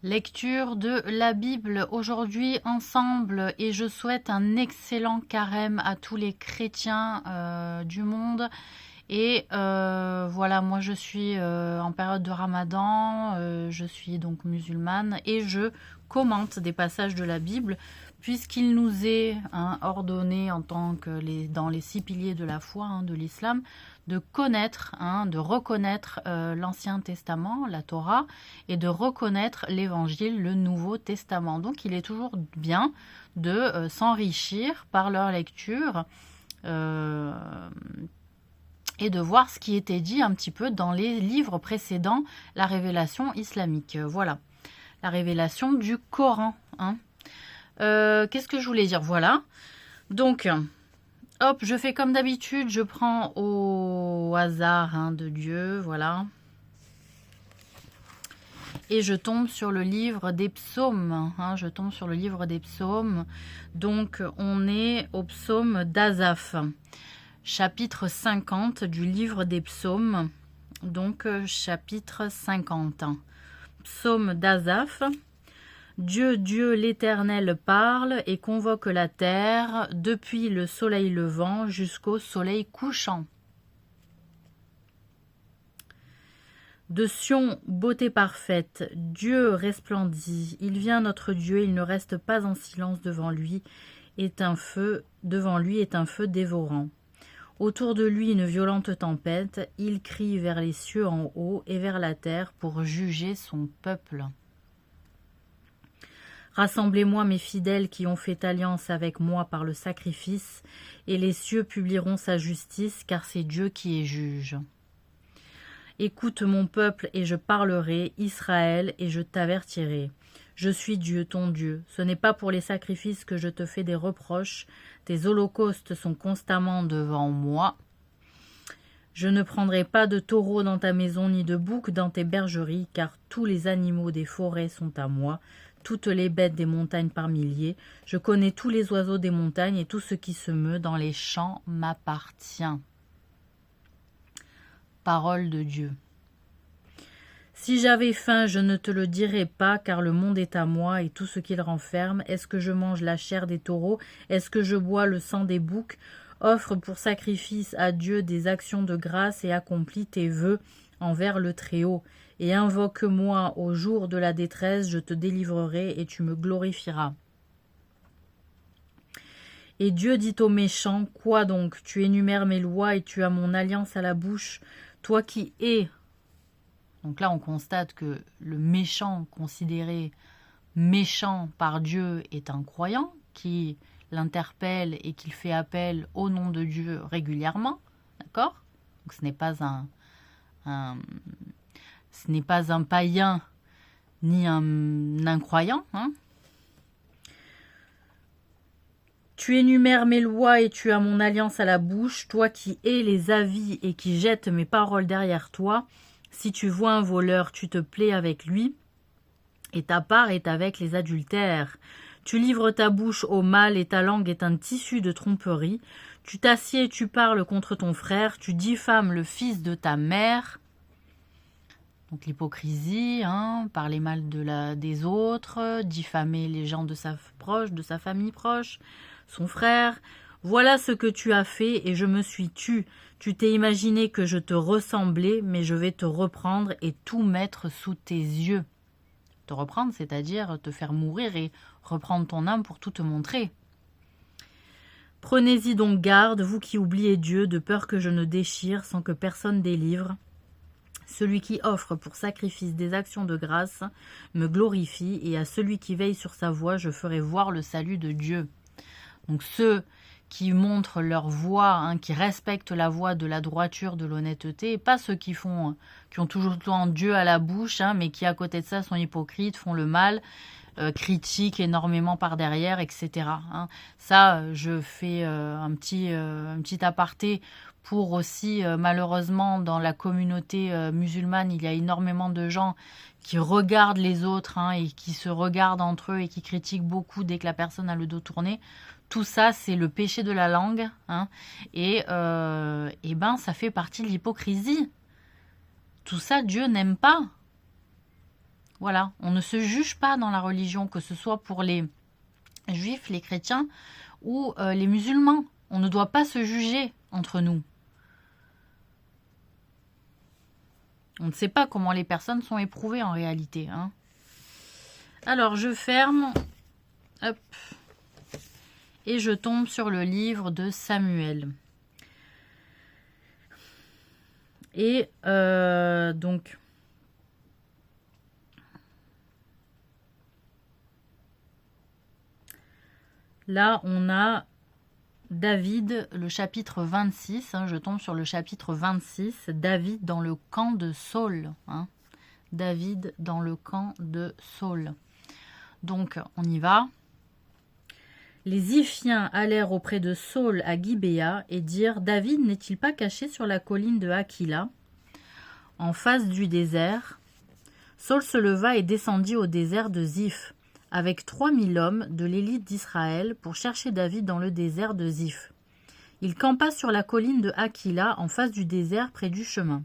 Lecture de la Bible aujourd'hui ensemble et je souhaite un excellent carême à tous les chrétiens du monde. Et voilà, moi je suis en période de Ramadan, je suis donc musulmane et je commente des passages de la Bible puisqu'il nous est ordonné en tant que dans les 6 piliers de la foi de l'islam de connaître, de reconnaître l'Ancien Testament, la Torah, et de reconnaître l'Évangile, le Nouveau Testament. Donc il est toujours bien de s'enrichir par leur lecture et de voir ce qui était dit un petit peu dans les livres précédents, la révélation islamique. Voilà, la révélation du Coran. Qu'est-ce que je voulais dire? Voilà, donc... hop, je fais comme d'habitude, je prends au hasard de Dieu, voilà. Et je tombe sur le livre des psaumes, je tombe sur le livre des psaumes. Donc, on est au psaume d'Asaph, chapitre 50 du livre des psaumes. Donc, chapitre 50. Psaume d'Asaph. Dieu, Dieu l'Éternel parle et convoque la terre depuis le soleil levant jusqu'au soleil couchant. De Sion, beauté parfaite, Dieu resplendit. Il vient notre Dieu, il ne reste pas en silence devant lui est un feu dévorant. Autour de lui une violente tempête, il crie vers les cieux en haut et vers la terre pour juger son peuple. Rassemblez-moi mes fidèles qui ont fait alliance avec moi par le sacrifice, et les cieux publieront sa justice, car c'est Dieu qui est juge. Écoute mon peuple, et je parlerai, Israël, et je t'avertirai. Je suis Dieu, ton Dieu. Ce n'est pas pour les sacrifices que je te fais des reproches, tes holocaustes sont constamment devant moi. Je ne prendrai pas de taureau dans ta maison, ni de bouc dans tes bergeries, car tous les animaux des forêts sont à moi, toutes les bêtes des montagnes par milliers. Je connais tous les oiseaux des montagnes et tout ce qui se meut dans les champs m'appartient. Parole de Dieu. Si j'avais faim, je ne te le dirais pas, car le monde est à moi et tout ce qu'il renferme. Est-ce que je mange la chair des taureaux? Est-ce que je bois le sang des boucs? Offre pour sacrifice à Dieu des actions de grâce et accomplis tes vœux envers le Très-Haut. Et invoque-moi au jour de la détresse, je te délivrerai et tu me glorifieras. Et Dieu dit aux méchants, quoi donc? Tu énumères mes lois et tu as mon alliance à la bouche, toi qui es. Donc là, on constate que le méchant considéré méchant par Dieu est un croyant qui l'interpelle et qui fait appel au nom de Dieu régulièrement, d'accord? Donc ce n'est pas un païen ni un incroyant. Tu énumères mes lois et tu as mon alliance à la bouche, toi qui hais les avis et qui jettes mes paroles derrière toi. Si tu vois un voleur, tu te plais avec lui, et ta part est avec les adultères. Tu livres ta bouche au mal et ta langue est un tissu de tromperie. Tu t'assieds et tu parles contre ton frère, tu diffames le fils de ta mère. Donc l'hypocrisie, parler mal des autres, diffamer les gens de sa famille proche, son frère. Voilà ce que tu as fait et je me suis tue. Tu t'es imaginé que je te ressemblais, mais je vais te reprendre et tout mettre sous tes yeux. Te reprendre, c'est-à-dire te faire mourir et reprendre ton âme pour tout te montrer. Prenez-y donc garde, vous qui oubliez Dieu, de peur que je ne déchire sans que personne délivre. Celui qui offre pour sacrifice des actions de grâce me glorifie, et à celui qui veille sur sa voie, je ferai voir le salut de Dieu. Donc ceux qui montrent leur voie, qui respectent la voie de la droiture, de l'honnêteté, et pas ceux qui ont toujours le temps Dieu à la bouche, mais qui à côté de ça sont hypocrites, font le mal, critiquent énormément par derrière, etc. Ça, je fais un petit aparté pour aussi, malheureusement, dans la communauté musulmane, il y a énormément de gens qui regardent les autres et qui se regardent entre eux et qui critiquent beaucoup dès que la personne a le dos tourné. Tout ça, c'est le péché de la langue, et ça fait partie de l'hypocrisie. Tout ça, Dieu n'aime pas. Voilà, on ne se juge pas dans la religion, que ce soit pour les juifs, les chrétiens ou les musulmans. On ne doit pas se juger entre nous. On ne sait pas comment les personnes sont éprouvées en réalité. Hein. Alors, je ferme. Hop. Et je tombe sur le livre de Samuel. Et donc... Là, on a David, le chapitre 26. Hein, je tombe sur le chapitre 26. David dans le camp de Saul. Hein. David dans le camp de Saul. Donc, on y va. Les Ziphiens allèrent auprès de Saul à Gibéa et dirent « David n'est-il pas caché sur la colline de Hakila, en face du désert ?» Saul se leva et descendit au désert de Ziph, avec 3000 hommes de l'élite d'Israël pour chercher David dans le désert de Ziph. Il campa sur la colline de Hakila en face du désert près du chemin.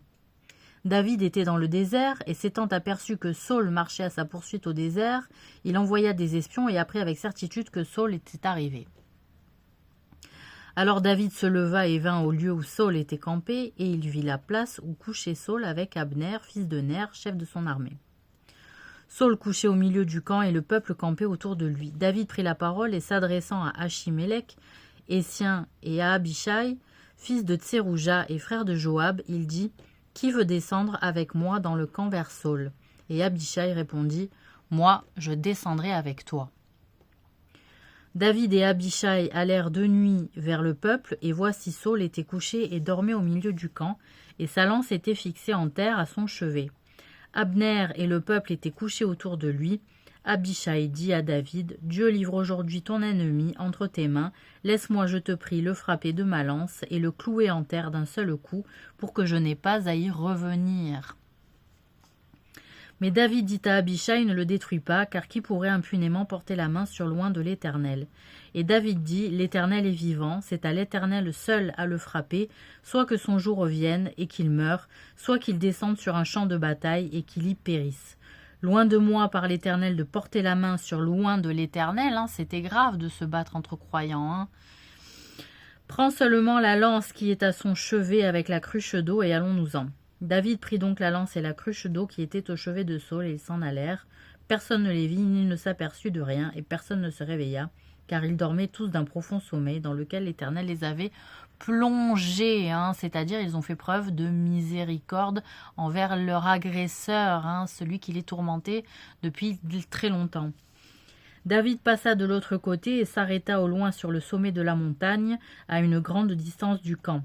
David était dans le désert et s'étant aperçu que Saul marchait à sa poursuite au désert, il envoya des espions et apprit avec certitude que Saul était arrivé. Alors David se leva et vint au lieu où Saul était campé et il vit la place où couchait Saul avec Abner, fils de Ner, chef de son armée. Saul couchait au milieu du camp et le peuple campait autour de lui. David prit la parole et s'adressant à Achimélec, Essien et à Abishai, fils de Tserouja et frère de Joab, il dit « Qui veut descendre avec moi dans le camp vers Saul ?» Et Abishai répondit « Moi, je descendrai avec toi. » David et Abishai allèrent de nuit vers le peuple, et voici Saul était couché et dormait au milieu du camp, et sa lance était fixée en terre à son chevet. Abner et le peuple étaient couchés autour de lui. Abishai dit à David, « Dieu livre aujourd'hui ton ennemi entre tes mains. Laisse-moi, je te prie, le frapper de ma lance et le clouer en terre d'un seul coup, pour que je n'aie pas à y revenir. » Mais David dit à Abishai, « Ne le détruis pas, car qui pourrait impunément porter la main sur loin de l'Éternel ?» Et David dit, « L'Éternel est vivant, c'est à l'Éternel seul à le frapper, soit que son jour revienne et qu'il meure, soit qu'il descende sur un champ de bataille et qu'il y périsse. Loin de moi par l'Éternel de porter la main sur loin de l'Éternel, hein, c'était grave de se battre entre croyants. Hein. Prends seulement la lance qui est à son chevet avec la cruche d'eau et allons-nous-en. » David prit donc la lance et la cruche d'eau qui étaient au chevet de Saul et ils s'en allèrent. Personne ne les vit, ni ne s'aperçut de rien, et personne ne se réveilla, car ils dormaient tous d'un profond sommeil dans lequel l'Éternel les avait plongés, hein, c'est-à-dire ils ont fait preuve de miséricorde envers leur agresseur, hein, celui qui les tourmentait depuis très longtemps. David passa de l'autre côté et s'arrêta au loin sur le sommet de la montagne, à une grande distance du camp.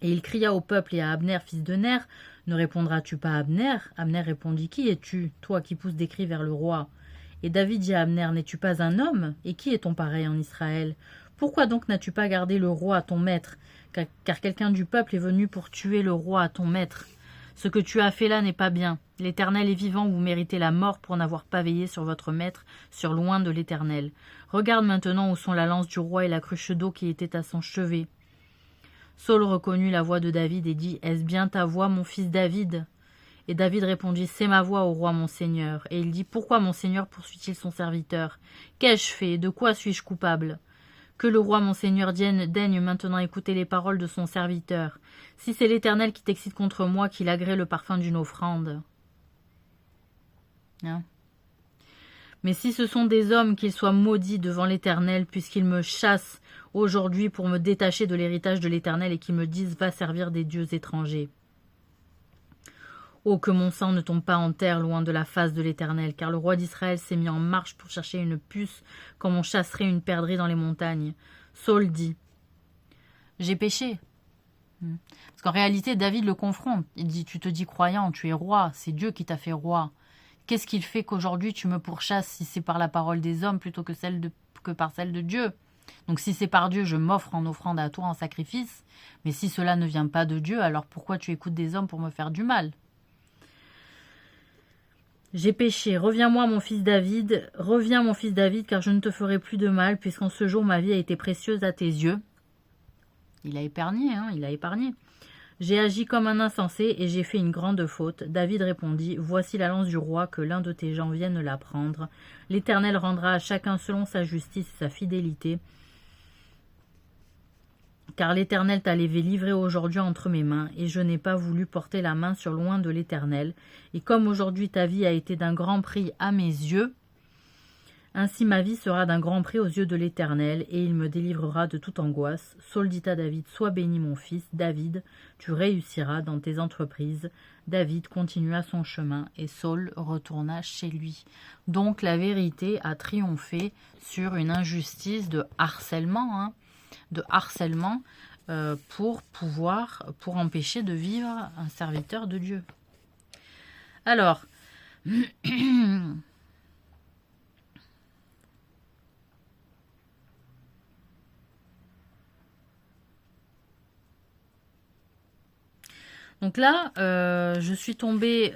Et il cria au peuple et à Abner, fils de Ner, « Ne répondras-tu pas à Abner ?» Abner répondit, « Qui es-tu, toi qui pousses des cris vers le roi ?» Et David dit à Abner, « N'es-tu pas un homme? Et qui est ton pareil en Israël? Pourquoi donc n'as-tu pas gardé le roi, ton maître? Car quelqu'un du peuple est venu pour tuer le roi, ton maître. Ce que tu as fait là n'est pas bien. L'Éternel est vivant, vous méritez la mort pour n'avoir pas veillé sur votre maître, sur loin de l'Éternel. Regarde maintenant où sont la lance du roi et la cruche d'eau qui était à son chevet. » Saul reconnut la voix de David et dit, « Est-ce bien ta voix, mon fils David ?» Et David répondit, « C'est ma voix, ô roi, mon seigneur. » Et il dit, « Pourquoi mon seigneur poursuit-il son serviteur? Qu'ai-je fait? De quoi suis-je coupable? Que le roi, mon seigneur, daigne maintenant écouter les paroles de son serviteur. Si c'est l'Éternel qui t'excite contre moi, qu'il agrée le parfum d'une offrande. » Hein? Mais si ce sont des hommes, qu'ils soient maudits devant l'Éternel, puisqu'ils me chassent aujourd'hui pour me détacher de l'héritage de l'Éternel et qu'ils me disent « Va servir des dieux étrangers. » Oh, que mon sang ne tombe pas en terre loin de la face de l'Éternel, car le roi d'Israël s'est mis en marche pour chercher une puce comme on chasserait une perdrix dans les montagnes. Saul dit « J'ai péché. » Parce qu'en réalité, David le confronte. Il dit « Tu te dis croyant, tu es roi, c'est Dieu qui t'a fait roi. Qu'est-ce qu'il fait qu'aujourd'hui tu me pourchasses si c'est par la parole des hommes plutôt que par celle de Dieu? Donc si c'est par Dieu, je m'offre en offrande à toi en sacrifice. Mais si cela ne vient pas de Dieu, alors pourquoi tu écoutes des hommes pour me faire du mal? J'ai péché, reviens-moi mon fils David, reviens mon fils David, car je ne te ferai plus de mal, puisqu'en ce jour ma vie a été précieuse à tes yeux. Il a épargné, hein, il a épargné. J'ai agi comme un insensé et j'ai fait une grande faute. David répondit, voici la lance du roi, que l'un de tes gens vienne la prendre. L'Éternel rendra à chacun selon sa justice et sa fidélité. Car l'Éternel t'a livré aujourd'hui entre mes mains, et je n'ai pas voulu porter la main sur loin de l'Éternel. Et comme aujourd'hui ta vie a été d'un grand prix à mes yeux, ainsi ma vie sera d'un grand prix aux yeux de l'Éternel, et il me délivrera de toute angoisse. Saul dit à David, sois béni mon fils, David, tu réussiras dans tes entreprises. David continua son chemin, et Saul retourna chez lui. Donc la vérité a triomphé sur une injustice de harcèlement, pour empêcher de vivre un serviteur de Dieu. Alors, donc là, je suis tombée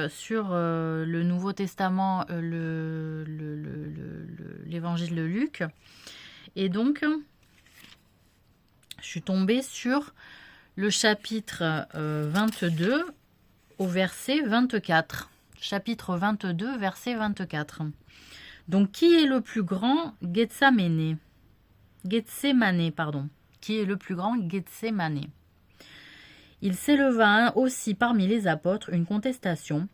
sur le Nouveau Testament, l'évangile de Luc. Et donc, je suis tombée sur le chapitre 22 au verset 24. Chapitre 22, verset 24. Donc, qui est le plus grand? Gethsémane, pardon. Qui est le plus grand? Gethsémane. Il s'éleva aussi parmi les apôtres une contestation.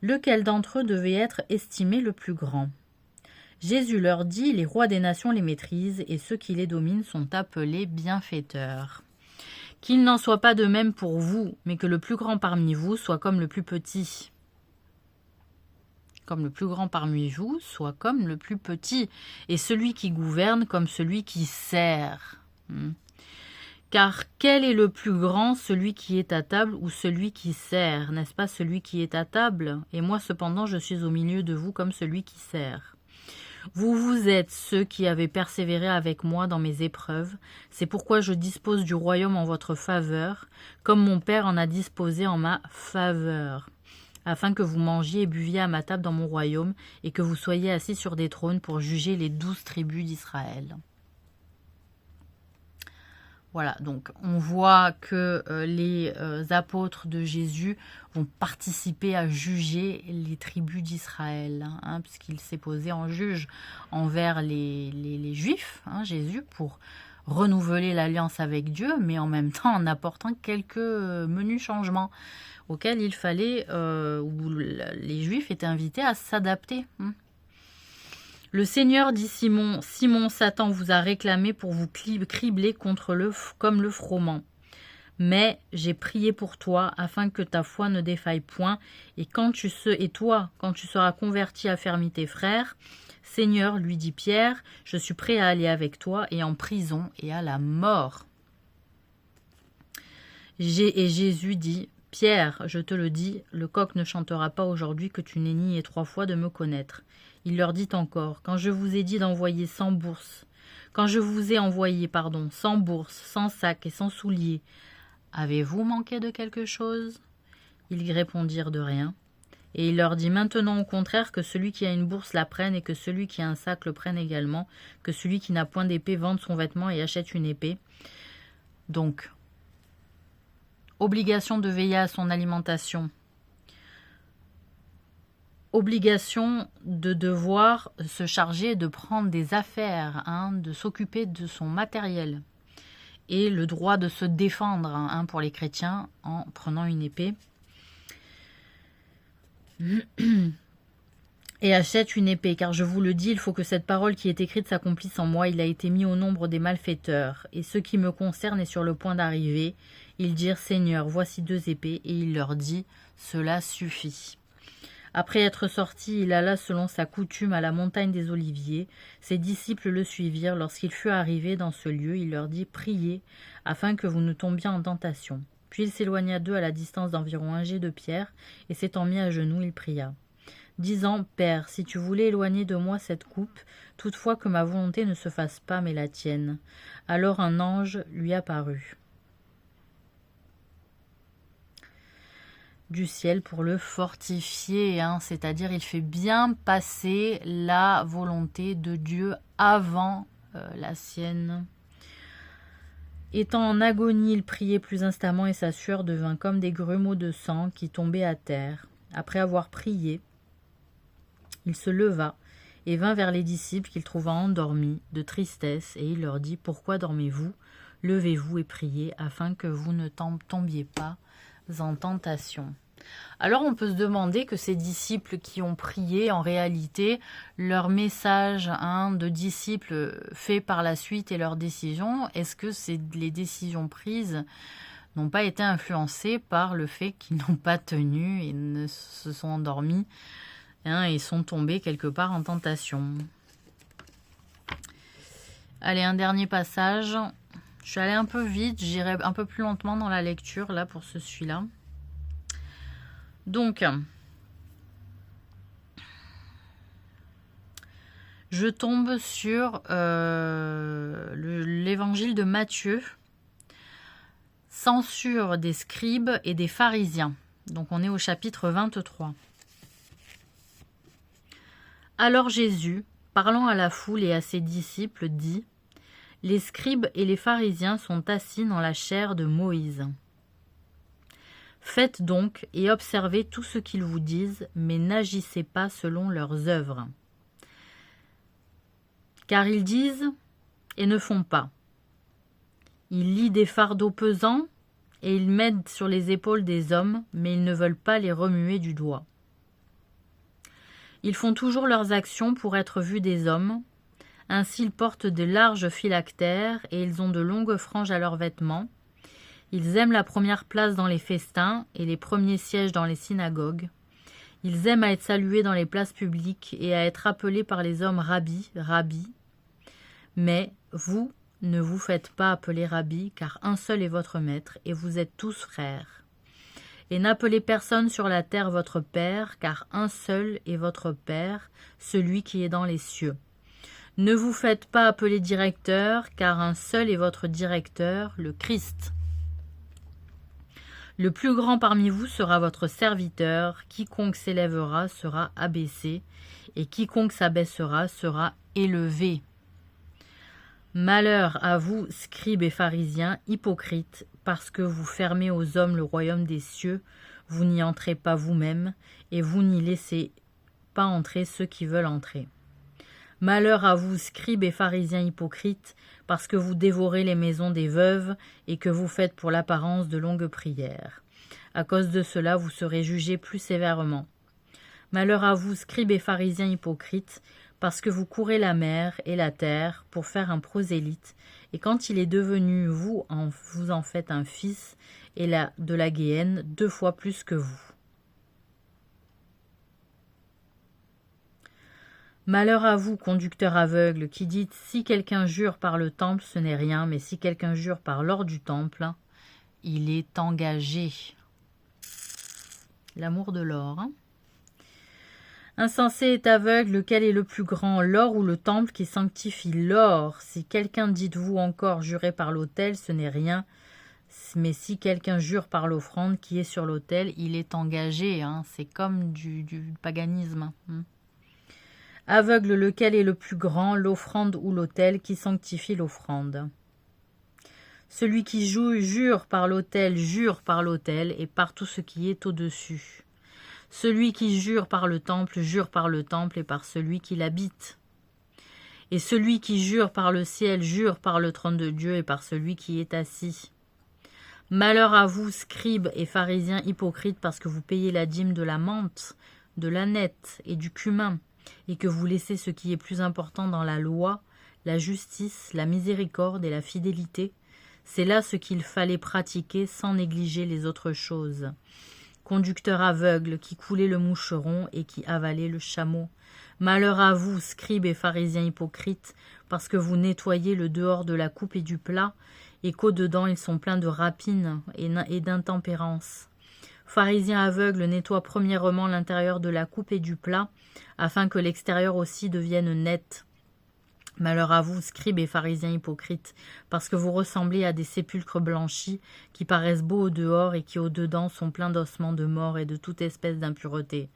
Lequel d'entre eux devait être estimé le plus grand? Jésus leur dit, les rois des nations les maîtrisent et ceux qui les dominent sont appelés bienfaiteurs. Qu'il n'en soit pas de même pour vous, mais que le plus grand parmi vous soit comme le plus petit. Comme le plus grand parmi vous soit comme le plus petit, et celui qui gouverne comme celui qui sert. Car quel est le plus grand, celui qui est à table ou celui qui sert? N'est-ce pas celui qui est à table? Et moi cependant je suis au milieu de vous comme celui qui sert. Vous êtes ceux qui avez persévéré avec moi dans mes épreuves. C'est pourquoi je dispose du royaume en votre faveur, comme mon Père en a disposé en ma faveur, afin que vous mangiez et buviez à ma table dans mon royaume, et que vous soyez assis sur des trônes pour juger les 12 tribus d'Israël. Voilà, donc on voit que les apôtres de Jésus vont participer à juger les tribus d'Israël, puisqu'il s'est posé en juge envers les Juifs, Jésus, pour renouveler l'alliance avec Dieu, mais en même temps en apportant quelques menus changements auxquels il fallait, où les Juifs étaient invités à s'adapter. Le Seigneur dit Simon, Simon, Satan vous a réclamé pour vous cribler comme le froment. Mais j'ai prié pour toi, afin que ta foi ne défaille point, et quand tu seras converti, affermis tes frères. Seigneur, lui dit Pierre, je suis prêt à aller avec toi, et en prison, et à la mort. Et Jésus dit, Pierre, je te le dis, le coq ne chantera pas aujourd'hui que tu n'aies nié 3 fois de me connaître. Il leur dit encore, quand je vous ai dit d'envoyer 100 bourses, sans bourse, sans sac et sans souliers, avez-vous manqué de quelque chose? Ils y répondirent de rien. Et il leur dit maintenant au contraire que celui qui a une bourse la prenne et que celui qui a un sac le prenne également, que celui qui n'a point d'épée vende son vêtement et achète une épée. Donc, obligation de veiller à son alimentation. Obligation de devoir se charger de prendre des affaires, de s'occuper de son matériel. Et le droit de se défendre pour les chrétiens en prenant une épée. Et achète une épée, car je vous le dis, il faut que cette parole qui est écrite s'accomplisse en moi. Il a été mis au nombre des malfaiteurs. Et ce qui me concerne est sur le point d'arriver. Ils dirent, Seigneur, voici 2 épées. Et il leur dit, cela suffit. Après être sorti, il alla selon sa coutume à la montagne des Oliviers. Ses disciples le suivirent. Lorsqu'il fut arrivé dans ce lieu, il leur dit, priez, afin que vous ne tombiez en tentation. Puis il s'éloigna d'eux à la distance d'environ 1 jet de pierre, et s'étant mis à genoux, il pria, disant, Père, si tu voulais éloigner de moi cette coupe, toutefois que ma volonté ne se fasse pas, mais la tienne. Alors un ange lui apparut du ciel pour le fortifier, c'est-à-dire il fait bien passer la volonté de Dieu avant la sienne. Étant en agonie, il priait plus instamment et sa sueur devint comme des grumeaux de sang qui tombaient à terre. Après avoir prié, il se leva et vint vers les disciples qu'il trouva endormis de tristesse, et il leur dit: Pourquoi dormez-vous? Levez-vous et priez, afin que vous ne tombiez pas en tentation. Alors on peut se demander que ces disciples qui ont prié, en réalité, leur message de disciples fait par la suite et leurs décisions, est-ce que les décisions prises n'ont pas été influencées par le fait qu'ils n'ont pas tenu et ne se sont endormis et sont tombés quelque part en tentation? Allez, un dernier passage. Je suis allée un peu vite, j'irai un peu plus lentement dans la lecture là pour celui-là. Donc, je tombe sur l'évangile de Matthieu, censure des scribes et des pharisiens. Donc, on est au chapitre 23. Alors Jésus, parlant à la foule et à ses disciples, dit: Les scribes et les pharisiens sont assis dans la chaire de Moïse. Faites donc et observez tout ce qu'ils vous disent, mais n'agissez pas selon leurs œuvres. Car ils disent et ne font pas. Ils lient des fardeaux pesants et ils mettent sur les épaules des hommes, mais ils ne veulent pas les remuer du doigt. Ils font toujours leurs actions pour être vus des hommes. Ainsi ils portent de larges phylactères et ils ont de longues franges à leurs vêtements. Ils aiment la première place dans les festins et les premiers sièges dans les synagogues. Ils aiment à être salués dans les places publiques et à être appelés par les hommes rabbi, rabbi. Mais vous ne vous faites pas appeler rabbi, car un seul est votre maître et vous êtes tous frères. Et n'appelez personne sur la terre votre père, car un seul est votre Père, celui qui est dans les cieux. Ne vous faites pas appeler directeur, car un seul est votre directeur, le Christ. Le plus grand parmi vous sera votre serviteur, quiconque s'élèvera sera abaissé, et quiconque s'abaissera sera élevé. Malheur à vous, scribes et pharisiens, hypocrites, parce que vous fermez aux hommes le royaume des cieux, vous n'y entrez pas vous-même, et vous n'y laissez pas entrer ceux qui veulent entrer. Malheur à vous, scribes et pharisiens hypocrites, parce que vous dévorez les maisons des veuves et que vous faites pour l'apparence de longues prières. À cause de cela, vous serez jugés plus sévèrement. Malheur à vous, scribes et pharisiens hypocrites, parce que vous courez la mer et la terre pour faire un prosélyte, et quand il est devenu, vous en faites un fils, et de la géhenne 2 fois plus que vous. Malheur à vous, conducteurs aveugles, qui dites: si quelqu'un jure par le temple, ce n'est rien, mais si quelqu'un jure par l'or du temple, il est engagé. L'amour de l'or. Insensé est aveugle, lequel est le plus grand, l'or ou le temple qui sanctifie l'or? Si quelqu'un dit de vous encore: jurez par l'autel, ce n'est rien, mais si quelqu'un jure par l'offrande qui est sur l'autel, il est engagé. C'est comme du paganisme. Aveugle, lequel est le plus grand, l'offrande ou l'autel qui sanctifie l'offrande? Celui qui jure par l'autel et par tout ce qui est au-dessus. Celui qui jure par le temple et par celui qui l'habite. Et celui qui jure par le ciel jure par le trône de Dieu et par celui qui est assis. Malheur à vous, scribes et pharisiens hypocrites, parce que vous payez la dîme de la menthe, de l'âneth et du cumin, et que vous laissez ce qui est plus important dans la loi, la justice, la miséricorde et la fidélité. C'est là ce qu'il fallait pratiquer sans négliger les autres choses. Conducteur aveugle, qui coulait le moucheron et qui avalait le chameau. Malheur à vous, scribes et pharisiens hypocrites, parce que vous nettoyez le dehors de la coupe et du plat, et qu'au-dedans ils sont pleins de rapines et d'intempérance. Pharisiens aveugles, nettoient premièrement l'intérieur de la coupe et du plat, afin que l'extérieur aussi devienne net. Malheur à vous, scribes et pharisiens hypocrites, parce que vous ressemblez à des sépulcres blanchis, qui paraissent beaux au dehors et qui au dedans sont pleins d'ossements de mort et de toute espèce d'impureté.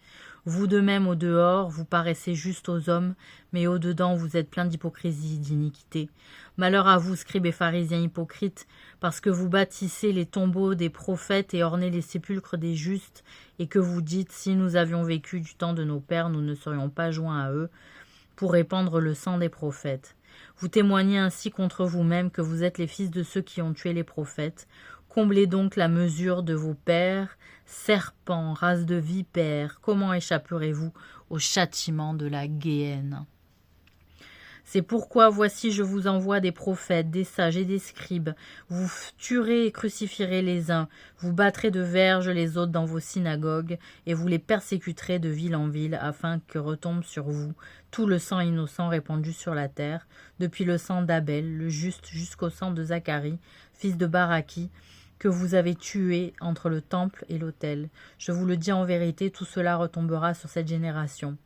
Vous de même au dehors, vous paraissez juste aux hommes, mais au dedans vous êtes plein d'hypocrisie, d'iniquité. Malheur à vous, scribes et pharisiens hypocrites, parce que vous bâtissez les tombeaux des prophètes et ornez les sépulcres des justes, et que vous dites, si nous avions vécu du temps de nos pères, nous ne serions pas joints à eux, pour répandre le sang des prophètes. Vous témoignez ainsi contre vous-même que vous êtes les fils de ceux qui ont tué les prophètes. Comblez donc la mesure de vos pères, serpents, race de vipères, comment échapperez-vous au châtiment de la géhenne? C'est pourquoi, voici, je vous envoie des prophètes, des sages et des scribes. Vous tuerez et crucifierez les uns, vous battrez de verges les autres dans vos synagogues, et vous les persécuterez de ville en ville, afin que retombe sur vous tout le sang innocent répandu sur la terre, depuis le sang d'Abel, le juste, jusqu'au sang de Zacharie, fils de Baraki, que vous avez tué entre le temple et l'autel. Je vous le dis en vérité, tout cela retombera sur cette génération.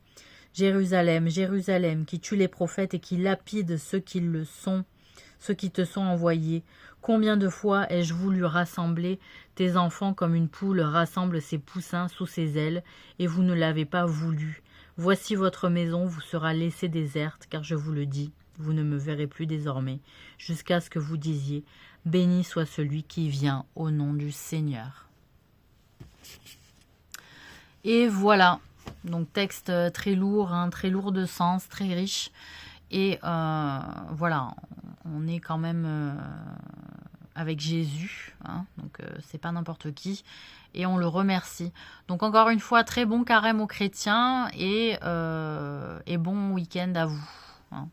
Jérusalem, Jérusalem, qui tue les prophètes et qui lapide ceux qui te sont envoyés. Combien de fois ai-je voulu rassembler tes enfants comme une poule rassemble ses poussins sous ses ailes, et vous ne l'avez pas voulu. Voici votre maison vous sera laissée déserte, car je vous le dis, vous ne me verrez plus désormais, jusqu'à ce que vous disiez, béni soit celui qui vient au nom du Seigneur. Et voilà. Donc texte très lourd, hein, très lourd de sens, très riche. Et voilà, on est quand même avec Jésus, hein, donc c'est pas n'importe qui. Et on le remercie. Donc encore une fois, très bon carême aux chrétiens et bon week-end à vous. Hein.